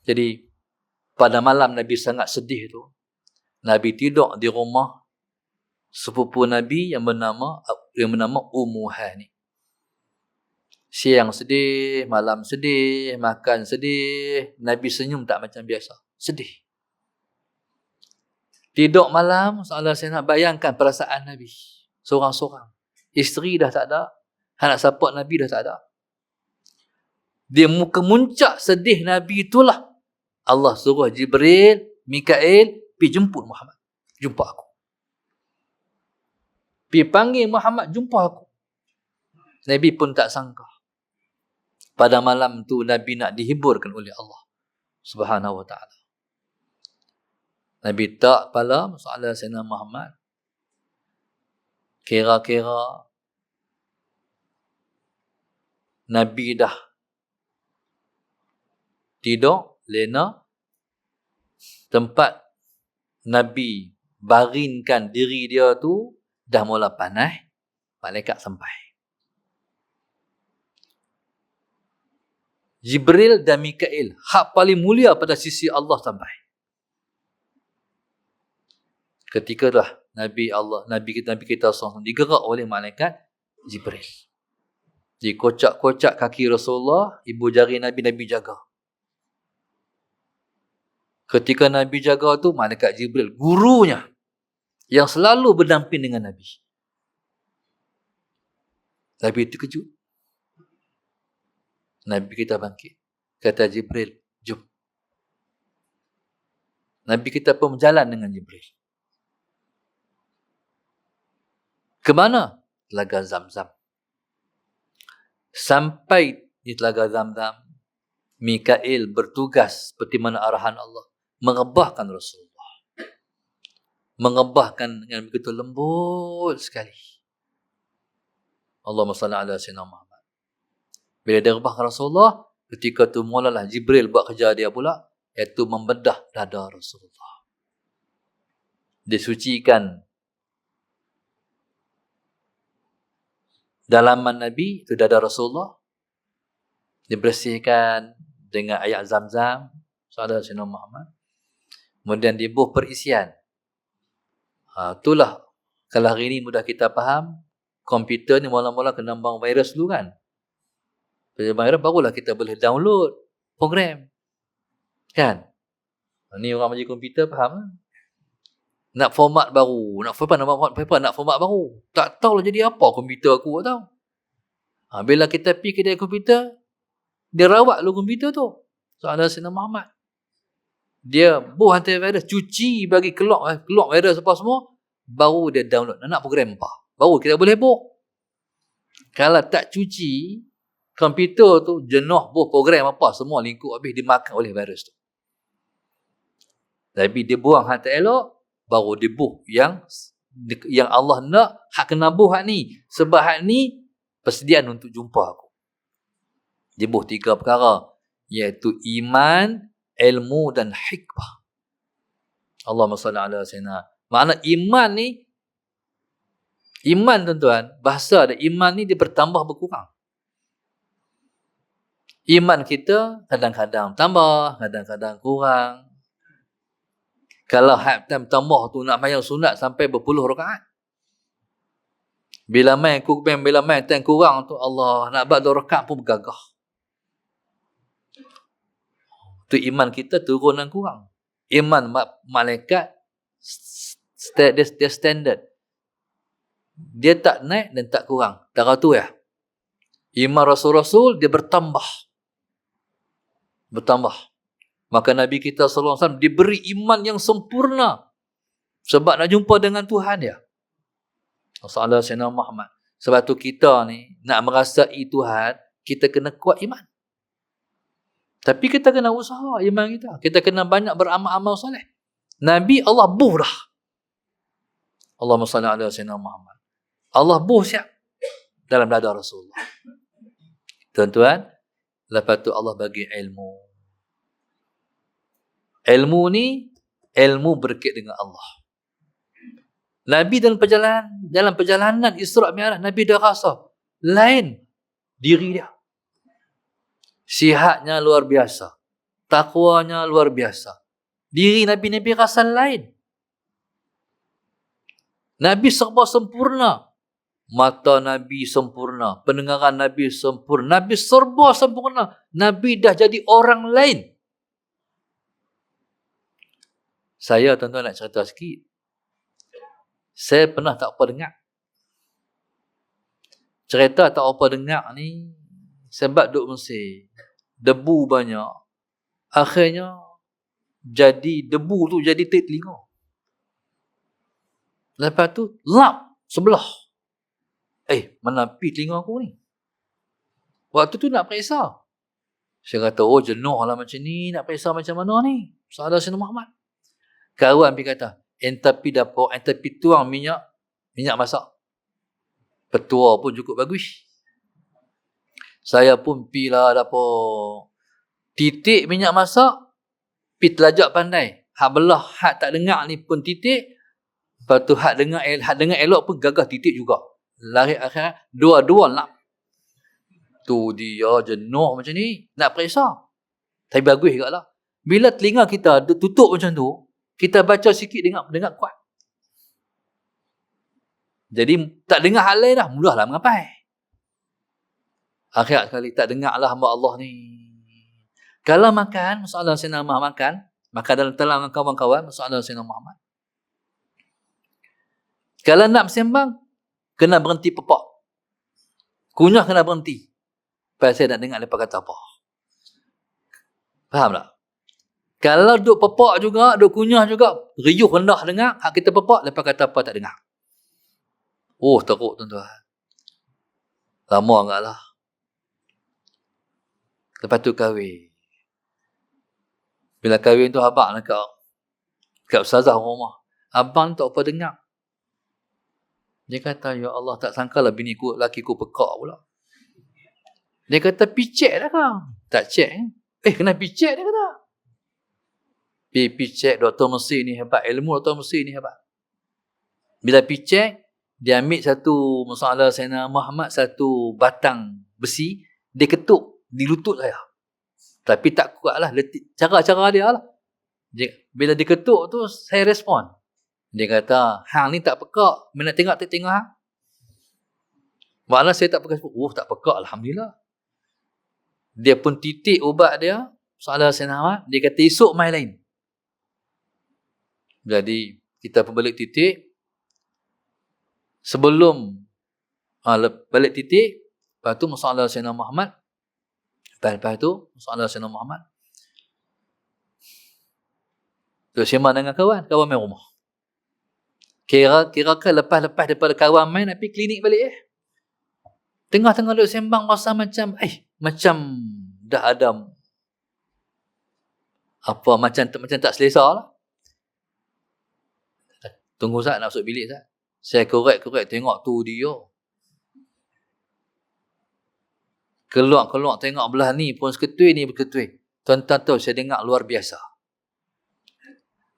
S1: Jadi, pada malam Nabi sangat sedih tu, Nabi tidur di rumah sepupu Nabi yang bernama Ummu Hani. Siang sedih, malam sedih, makan sedih. Nabi senyum tak macam biasa. Sedih. Tidur malam, soalan saya nak bayangkan perasaan Nabi. Seorang-seorang. Isteri dah tak ada. Anak support Nabi dah tak ada. Dia muka muncak sedih Nabi itulah. Allah suruh Jibril, Mikail, pergi jemput Muhammad. Jumpa aku. Pergi panggil Muhammad, jumpa aku. Nabi pun tak sangka. Pada malam tu Nabi nak dihiburkan oleh Allah. Subhanahu wa ta'ala. Nabi tak pala masalah Sayyidina Muhammad. Kira-kira Nabi dah tidur, lena, tempat Nabi baringkan diri dia tu dah mula panas, malaikat sampai. Jibril dan Mikail, hak paling mulia pada sisi Allah sampai. Ketika dah Nabi kita SAW digerak oleh malaikat Jibril. Dikocak-kocak kaki Rasulullah, ibu jari Nabi jaga. Ketika Nabi jaga tu, malaikat Jibril, gurunya, yang selalu berdamping dengan Nabi. Nabi terkejut. Nabi kita bangkit. Kata Jibril, jom. Nabi kita pun berjalan dengan Jibril. Ke mana? Telaga Zamzam. Sampai di Telaga Zamzam, Mikail bertugas seperti mana arahan Allah, mengebahkan Rasulullah. Mengebahkan dengan begitu lembut sekali. Allahumma salli ala sayyidina Muhammad. Bila dia rebahkan Rasulullah, ketika tu mulalah Jibril buat kerja dia pula, iaitu membedah dada Rasulullah. Disucikan dalaman Nabi, itu dada Rasulullah. Dibersihkan dengan ayat Zamzam, sahabat Sayyidina Muhammad. Kemudian dibuh perisian. Itulah, kalau hari ini mudah kita faham, komputer ni mula-mula kena bang virus dulu kan. Virus barulah kita boleh download program. Kan? Ni orang mengaji komputer faham. Nak format baru. Nak format baru. Tak tahu lah jadi apa komputer aku tahu. Bila kita pergi kedai komputer, dia rawat lu komputer tu. Soalan Sayyidina Muhammad. Dia buh antivirus, cuci bagi keluar virus apa semua, baru dia download. Nak program apa? Baru kita boleh buh. Kalau tak cuci, komputer tu jenuh buh program apa, semua lingkup habis dimakan oleh virus tu. Tapi dia buang hak tak elok, baru dia buh yang Allah nak, hak kena buh hak ni. Sebab hak ni persediaan untuk jumpa aku. Dia buh 3 perkara, iaitu iman, ilmu dan hikmah. Allahumma salli ala sayyidina. Makna iman ni, iman tuan-tuan, bahasa ada iman ni dia bertambah berkurang. Iman kita kadang-kadang tambah, kadang-kadang kurang. Kalau time tambah tu nak main sunat sampai berpuluh rakaat. Bila main time kurang tu, Allah nak buat 2 rakaat pun bergagah. Tu iman kita turun dan kurang. Iman malaikat dia standard. Dia tak naik dan tak kurang. Cara tu ya. Iman Rasul-Rasul dia bertambah. Maka Nabi kita SAW diberi iman yang sempurna. Sebab nak jumpa dengan Tuhan dia. Rasulullah Sayyidina Muhammad. Sebab tu kita ni nak merasai Tuhan, kita kena kuat iman. Tapi kita kena usaha iman kita. Kita kena banyak beramal-amal soleh. Nabi Allah buh dah. Allahumma salli ala sayyidina Muhammad. Allah buh siap dalam dada Rasulullah. Tuan-tuan, lepas tu Allah bagi ilmu. Ilmu ni, ilmu berkait dengan Allah. Nabi dalam perjalanan Isra' Mi'raj, Nabi dah rasa lain diri dia. Sihatnya luar biasa. Takwanya luar biasa. Diri Nabi rasa lain. Nabi serba sempurna. Mata Nabi sempurna. Pendengaran Nabi sempurna. Nabi serba sempurna. Nabi dah jadi orang lain. Saya tuan-tuan nak cerita sikit. Saya pernah tak apa dengar. Cerita tak apa dengar ni, sebab duduk Mesir, debu banyak. Akhirnya, debu tu jadi telinga. Lepas tu, lap sebelah. Mana pi telinga aku ni? Waktu tu nak periksa. Saya kata, oh jenuh lah macam ni, nak periksa macam mana ni? Sahabat Sayyidina Muhammad. Kawan pergi kata, enta pergi dapur, enta pergi tuang minyak masak. Petua pun cukup bagus. Saya pun pergi lah dapur. Titik minyak masak, pergi telajak pandai. Hak belah, hak tak dengar ni pun titik. Lepas tu hak dengar elok pun gagah titik juga. Lari akhirnya, dua-dua nak. Tu dia jenuh macam ni, nak periksa. Tapi bagus juga lah. Bila telinga kita tutup macam tu, kita baca sikit dengar kuat. Jadi tak dengar hal lain dah, mudahlah mengapai. Akhirat sekali tak dengar lah hamba Allah ni. Kalau makan, masalah Sayyidina Muhammad makan dalam telang dengan kawan-kawan, masalah Sayyidina Muhammad. Kalau nak bersembang, kena berhenti pepak. Kunyah kena berhenti. Pasal saya nak dengar mereka kata apa. Faham tak? Kalau duk pepak juga, duk kunyah juga, riuh rendah dengar, hak kita pepak, mereka kata apa tak dengar. Oh, teruk tuan-tuan. Lama enggak lah. Lepas tu kahwin. Bila kahwin tu abang nak kat ustazah rumah. Abang tak apa dengar. Dia kata, ya Allah, tak sangka lah bini ku, laki ku pekak pula. Dia kata, picek dah kau. Tak cek. Kena picek dia kata. Picek, Dr. Mesir ni hebat. Ilmu Dr. Mesir ni hebat. Bila picek, dia ambil satu masalah Sayyidina Muhammad, satu batang besi, dia ketuk di lutut saya. Tapi tak kuat lah. Cara-cara dia lah. Bila dia ketuk tu, saya respon. Dia kata, hang ni tak pekak. Mana tengok hang. Maknanya saya tak pekak. Oh, tak pekak. Alhamdulillah. Dia pun titik ubat dia. Salah Sayyidina Muhammad. Dia kata, esok mai lain. Jadi, kita pun balik titik. Sebelum balik titik, lepas tu masalah Sayyidina Muhammad. Lepas tu, masalah Sayyidina Muhammad. Tu sembang dengan kawan main rumah. Kira-kira lepas daripada kawan main, nak pergi klinik balik Tengah-tengah duduk sembang, rasa macam dah ada apa, macam tak selesa lah. Tunggu Ustaz, nak masuk bilik Ustaz. Saya korek, tengok tu dia. Keluar, tengok belah ni pun seketui, ni berketui. Tuan-tuan tahu, saya dengar luar biasa.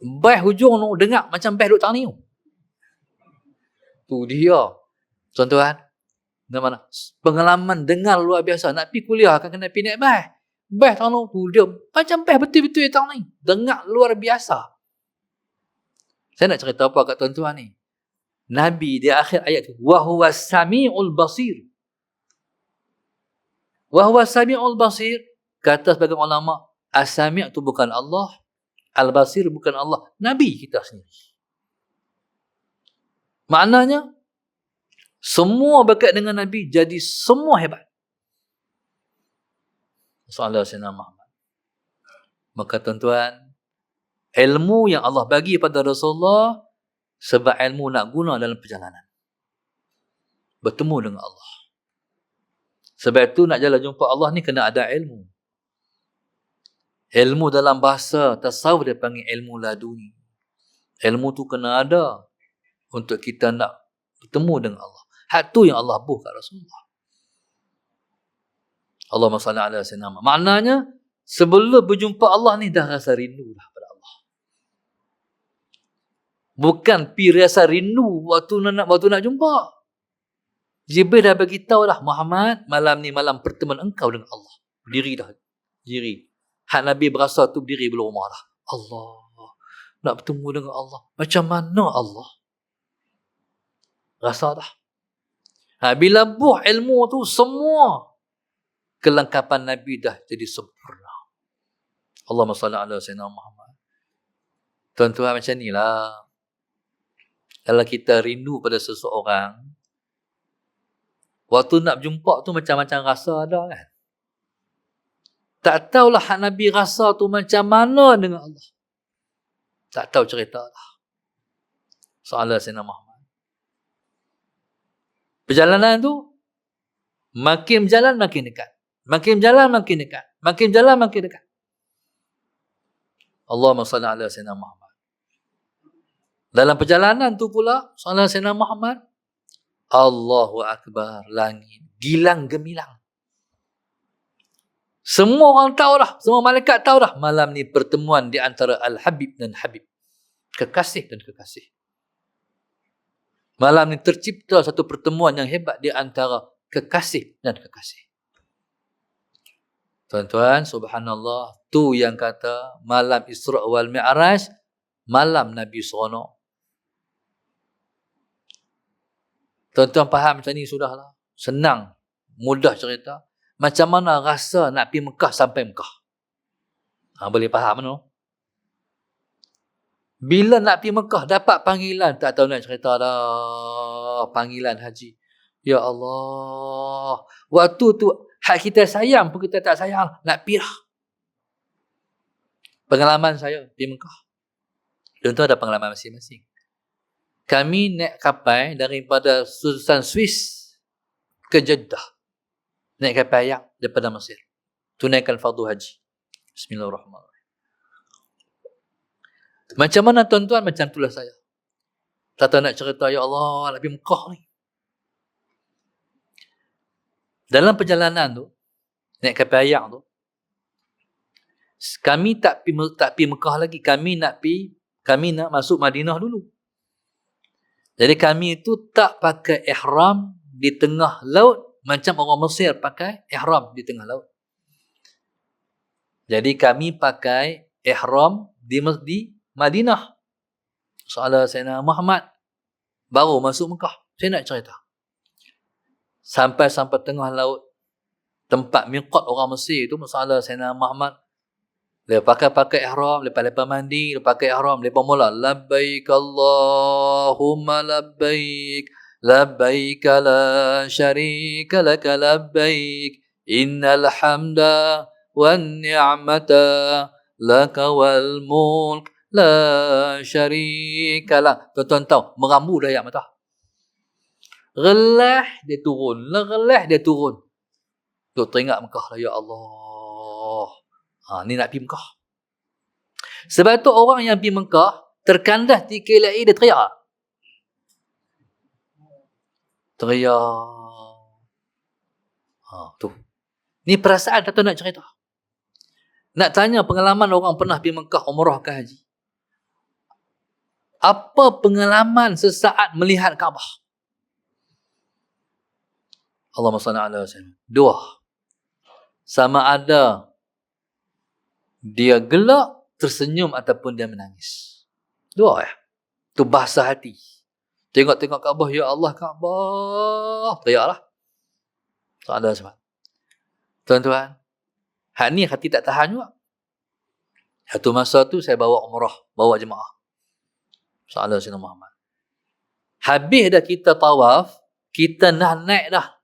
S1: Beh hujung tu, dengar macam beh duk tang ni. Tu dia. Tuan-tuan, mana? Pengalaman dengar luar biasa. Nak pergi kuliah, akan kena pergi naik beh. Beh tang tu dia. Macam beh betul-betul tang ni. Dengar luar biasa. Saya nak cerita apa kat tuan-tuan ni? Nabi di akhir ayat tu, wa huwa samiul basir. Wa huwa samiul basir, kata sebagian ulama, as-sami' tu bukan Allah, al-basir bukan Allah, Nabi kita sendiri. Maknanya semua berkait dengan Nabi, jadi semua hebat. Sallallahu alaihi wasallam. Maka tuan-tuan, ilmu yang Allah bagi pada Rasulullah sebab ilmu nak guna dalam perjalanan. Bertemu dengan Allah. Sebab itu nak jalan jumpa Allah ni kena ada ilmu. Ilmu dalam bahasa tasawuf dia panggil ilmu laduni. Ilmu tu kena ada untuk kita nak bertemu dengan Allah. Hak tu yang Allah buh kat Rasulullah. Allahumma salli ala sayyidina Muhammad. Maknanya sebelum berjumpa Allah ni dah rasa rindu dah pada Allah. Bukan pi rasa rindu waktu nak jumpa. Jibril dah bagi tahu dah, Muhammad, malam ni malam pertemuan engkau dengan Allah. Berdiri dah. Diri. Hak Nabi berasa tu berdiri belum rumah dah. Allah. Nak bertemu dengan Allah. Macam mana Allah? Rasa dah. Bila buh ilmu tu, semua kelengkapan Nabi dah jadi sempurna. Allahumma salli ala sayyidina Muhammad. Tuan-tuan macam ni lah. Kalau kita rindu pada seseorang, waktu nak jumpa tu macam-macam rasa ada kan. Tak tahulah hak Nabi rasa tu macam mana dengan Allah. Tak tahu cerita lah. Salah Sayyidina Muhammad. Perjalanan tu, makin berjalan makin dekat. Makin berjalan makin dekat. Makin jalan makin dekat. Allahumma salli ala Sayyidina Muhammad. Dalam perjalanan tu pula, salat Sayyidina Muhammad, Allahu Akbar, langit gilang gemilang. Semua orang tahu dah, semua malaikat tahu dah, malam ni pertemuan di antara Al-Habib dan Habib. Kekasih dan kekasih. Malam ni tercipta satu pertemuan yang hebat di antara kekasih dan kekasih. Tuan-tuan, subhanallah, tu yang kata malam Isra' wal Mi'raj, malam Nabi seronok. Tuan-tuan faham macam ni sudahlah. Senang, mudah cerita. Macam mana rasa nak pergi Mekah sampai Mekah? Boleh faham no? Bila nak pergi Mekah, dapat panggilan, tak tahu nak cerita dah. Panggilan haji. Ya Allah. Waktu tu, hak kita sayang pun kita tak sayang. Nak pergi lah. Pengalaman saya pergi Mekah. Tuan-tuan ada pengalaman masing-masing. Kami naik kapal daripada Sultan Swiss ke Jeddah. Naik kapal ayak daripada Mesir. Tunaikan fardu haji. Bismillahirrahmanirrahim. Macam mana tuan-tuan? Macam itulah saya. Tak tahu nak cerita, ya Allah, nak pergi Mekah ni. Dalam perjalanan tu, naik kapal ayak tu, kami tak pergi Mekah lagi. Kami nak masuk Madinah dulu. Jadi kami itu tak pakai ihram di tengah laut macam orang Mesir pakai ihram di tengah laut. Jadi kami pakai ihram di Madinah. Soalan Sayyidina Muhammad baru masuk Mekah. Saya nak cerita. Sampai tengah laut, tempat miqat orang Mesir itu, masalah Sayyidina Muhammad, dia pakai ihram, lepas mandi, dia pakai ihram, lepas mula labbaik Allahumma labbaik, labbaik la syarika laka labbaik, innal hamda wan ni'mata laka wal mulk la syarika lak. Tuan-tuan tahu, merambu dah ayat mata. Relah dia turun. Tu teringat Mekah lah, ya Allah. Ni nak pergi Mekah. Sebab tu orang yang pergi Mekah, terkandas di KLIA, dia teriak. Tu. Ni perasaan tak tahu nak cerita. Nak tanya pengalaman orang pernah pergi Mekah, umrah ke haji. Apa pengalaman sesaat melihat Kaabah? Allahumma salli ala Sayyidina. Dua. Sama ada dia gelak, tersenyum ataupun dia menangis. Dua ya. Tu bahasa hati. Tengok-tengok Kaabah, ya Allah Kaabah. Teriaklah. Tak ada sebab. Tuan-tuan, hak ni hati tak tahan juga. Satu masa tu saya bawa umrah, bawa jemaah. Salah Sayyidina Muhammad. Habis dah kita tawaf, kita nak naik dah.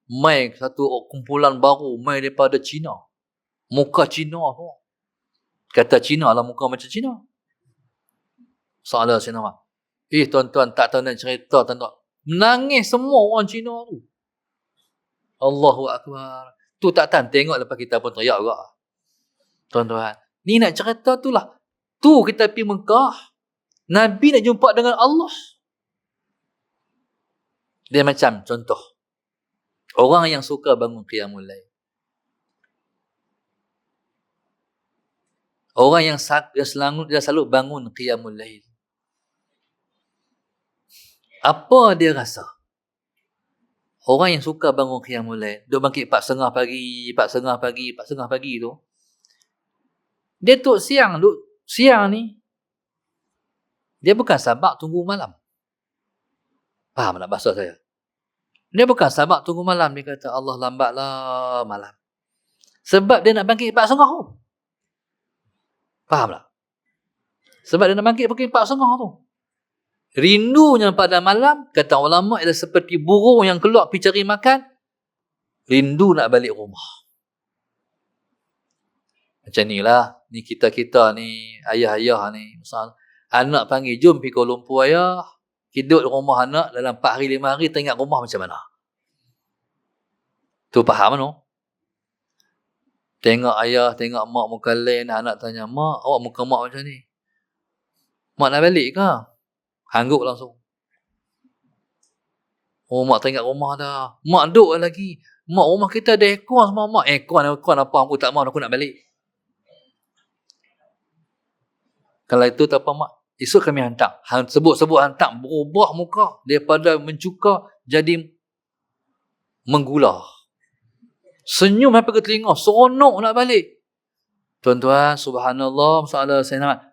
S1: Mai satu kumpulan baru, mai daripada Cina. Muka Cina tu. Kata Cina lah, muka macam Cina. Salah Sayyidina Muhammad. Tuan-tuan, tak tahu nak cerita, tuan-tuan. Menangis semua orang Cina tu. Allahu Akbar. Tu tak tahan tengok, lepas kita pun teriak juga. Tuan-tuan, ni nak cerita tu lah. Tu kita pergi Mekah, Nabi nak jumpa dengan Allah. Dia macam contoh, orang yang suka bangun qiyamul lail. Orang yang dia selalu bangun qiyamul lail. Apa dia rasa? Orang yang suka bangun qiyamul lail, dia bangkit 4:30 pagi tu. Dia duduk siang ni, dia bukan sabar tunggu malam. Faham tak bahasa saya? Dia bukan sabar tunggu malam. Dia kata, Allah lambatlah malam. Sebab dia nak bangkit 4:30 tu. Faham tak? Sebab dia nak bangkit pukul 4:30 tu. Rindunya pada malam, kata ulama, ialah seperti burung yang keluar pergi cari makan. Rindu nak balik rumah. Macam ni lah. Ni kita ni, ayah-ayah ni. Misal, anak panggil, jom pergi Kuala Lumpur ayah. Hidup di rumah anak dalam 4 hari 5 hari, teringat rumah macam mana. Tu faham no? Tengok ayah, tengok mak muka lain, anak tanya, mak, awak muka mak macam ni. Mak nak balik ke? Hangguk langsung. Oh, mak teringat rumah dah. Mak duduk lagi. Mak, rumah kita ada aircon semua, mak. Aircon apa, aku tak mahu, aku nak balik. Kalau itu tak apa, mak. Esok kami hantar. Sebut-sebut hantar, berubah muka. Daripada mencuka, jadi menggula. Senyum sampai ke telinga. Seronok nak balik. Tuan-tuan, subhanallah, masalah saya.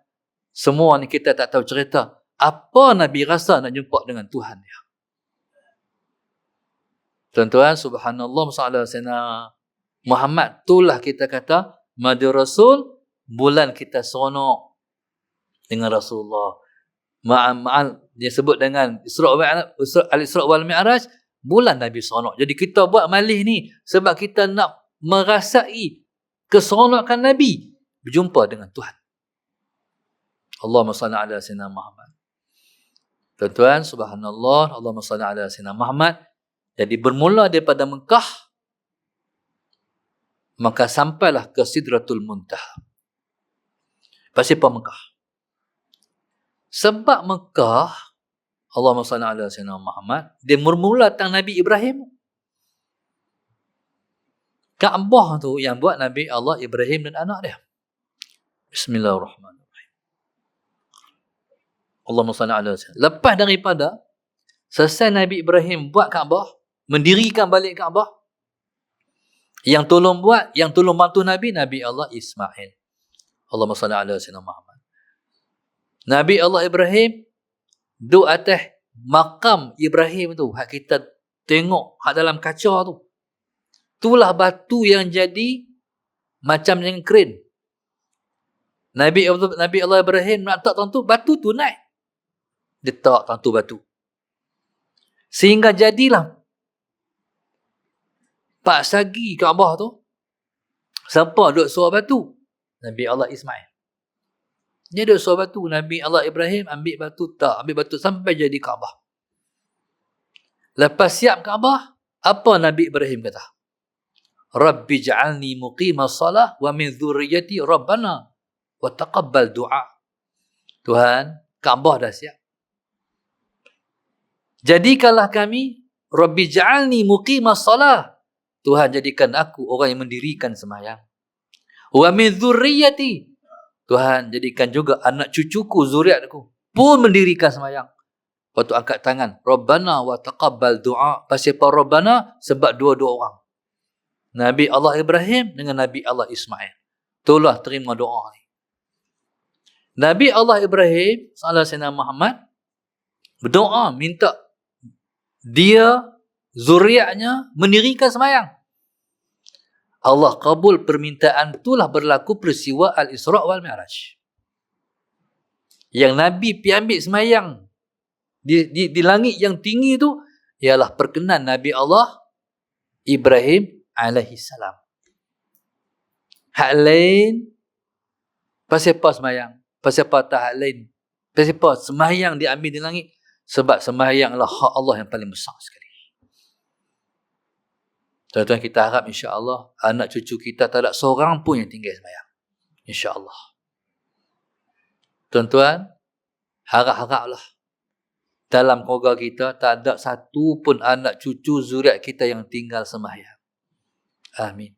S1: Semua ni kita tak tahu cerita. Apa Nabi rasa nak jumpa dengan Tuhan dia? Tuan-tuan, subhanallah, masalah saya. Muhammad, itulah kita kata, Madu Rasul, bulan kita seronok dengan Rasulullah. Dia sebut dengan Al-Isra' wal Mi'raj, bulan Nabi seronok. Jadi kita buat malih ni sebab kita nak merasai keseronokan Nabi berjumpa dengan Tuhan. Allahumma salli ala sayyidina Muhammad. Tuan-tuan, subhanallah, Allahumma salli ala sayyidina Muhammad. Jadi bermula daripada Mekah, maka sampailah ke Sidratul Muntaha. Pasal apa Mekah? Sebab Mekah, Allahumma salli ala sayyidina Muhammad, dia bermula tentang Nabi Ibrahim. Kaabah tu yang buat Nabi Allah Ibrahim dan anak dia. Bismillahirrahmanirrahim. Allahumma salli ala sayyidina. Lepas daripada selesai Nabi Ibrahim buat Kaabah, mendirikan balik Kaabah, yang tolong buat, yang tolong bantu Nabi Allah Ismail. Allahumma salli ala sayyidina Muhammad. Nabi Allah Ibrahim duduk atas makam Ibrahim tu, hak kita tengok hak dalam kaca tu. Itulah batu yang jadi macam yang keren. Nabi Allah Ibrahim nak letak tentu batu tu naik. Dia tak tentu batu. Sehingga jadilah Pak Sagi Kaabah tu. Siapa duduk suar batu? Nabi Allah Ismail. Dia duduk suar batu. Nabi Allah Ibrahim ambil batu, tak ambil batu sampai jadi Kaabah. Lepas siap Kaabah, apa Nabi Ibrahim kata? Rabbi ja'alni muqimas salah wa min dzurriyyati rabbana wa taqabbal du'a. Tuhan, Kaabah dah siap. Jadikanlah kami, Rabbi ja'alni muqimas salah. Tuhan, jadikan aku orang yang mendirikan sembahyang. Wa min dzurriyyati. Tuhan, jadikan juga anak cucuku, zuriatku pun mendirikan sembahyang. Waktu angkat tangan, Rabbana wa taqabbal du'a. Pasal apa Rabbana? Sebab dua-dua orang. Nabi Allah Ibrahim dengan Nabi Allah Ismail. Itulah terima doa ni. Nabi Allah Ibrahim, sayyidina Muhammad, berdoa minta dia, zuriatnya mendirikan sembahyang. Allah kabul permintaan, itulah berlaku peristiwa Al-Isra' wal Mi'raj. Yang Nabi pergi ambil sembahyang di langit yang tinggi tu ialah perkenan Nabi Allah Ibrahim alaihi salam. Hak lain, pasal apa sembahyang? Pasal apa tak hak lain? Pasal apa sembahyang diambil di langit? Sebab sembahyang adalah hak Allah yang paling besar sekali. Tuan-tuan, kita harap insya-Allah anak cucu kita tak ada seorang pun yang tinggal sembahyang. Insya-Allah. Tuan-tuan, harap-haraplah dalam keluarga kita tak ada satu pun anak cucu zuriat kita yang tinggal sembahyang. Amin.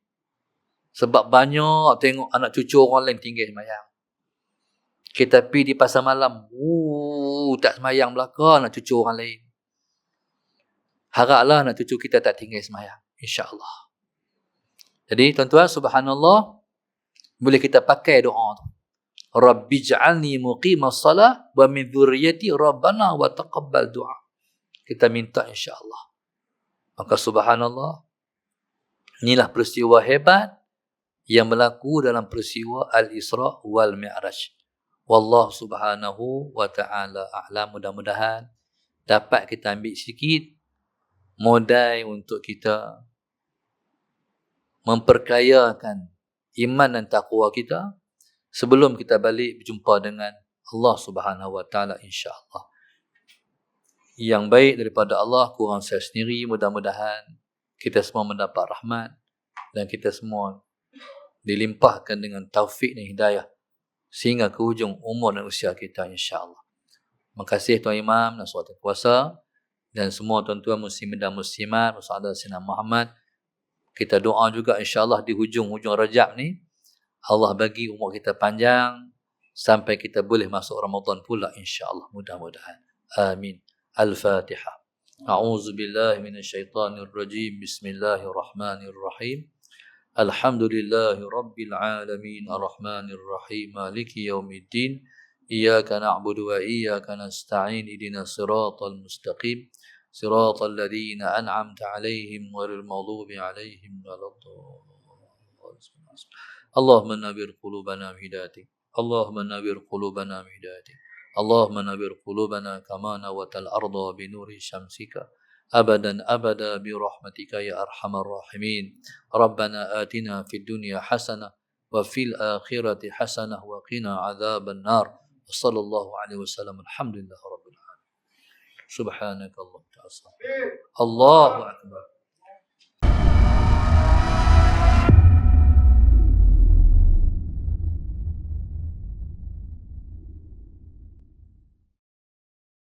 S1: Sebab banyak tengok anak cucu orang lain tinggal sembahyang. Kita pergi di pasar malam, tak sembahyang belaka anak cucu orang lain. Haraplah anak cucu kita tak tinggal sembahyang. InsyaAllah. Jadi tuan-tuan, subhanallah, boleh kita pakai doa tu. Rabbi ja'alni muqimas salah wa min dzurriyyati rabbana wa taqabbal du'a. Kita minta insya-Allah. Maka subhanallah, inilah peristiwa hebat yang berlaku dalam peristiwa Al-Isra' wal Mi'raj. Wallahu subhanahu wa ta'ala a'lam. Mudah-mudahan dapat kita ambil sikit modal untuk kita memperkayakan iman dan taqwa kita sebelum kita balik berjumpa dengan Allah Subhanahu wa taala insya-Allah. Yang baik daripada Allah kurang saya sendiri, mudah-mudahan kita semua mendapat rahmat dan kita semua dilimpahkan dengan taufik dan hidayah sehingga ke hujung umur dan usia kita, insya-Allah. Terima kasih Tuan Imam dan Saudara Kuasa dan semua tuan-tuan muslimin dan muslimat bersama Sayyidina Muhammad. Kita doa juga insya-Allah di hujung-hujung Rajab ni Allah bagi umur kita panjang sampai kita boleh masuk Ramadan pula, insya-Allah, mudah-mudahan. Amin. Al-Fatihah. A'udzu billahi minasyaitonir rajim. Bismillahirrahmanirrahim. Alhamdulillahi rabbil alamin arrahmanir rahim maliki yaumiddin. Iyyaka na'budu wa iyyaka nasta'in ihdinas siratal mustaqim siratal ladzina an'amta 'alaihim ghairil maghdubi 'alaihim waladdallin. Allahumma nawwir qulubana bihidayatik. Allahumma nawwir qulubana bihidayatik. Allahumma nawwir qulubana kama nawatal arda bi nuri syamsika abadan abada bi rahmatika ya arhamar rahimin. Rabbana atina fid dunya hasanah wa fil akhirati hasanah wa qina adzaban nar. Sallallahu alaihi wasallam. Alhamdulillah rabbil alamin. Subhanakallahumma wa bihamdika. Allahu akbar.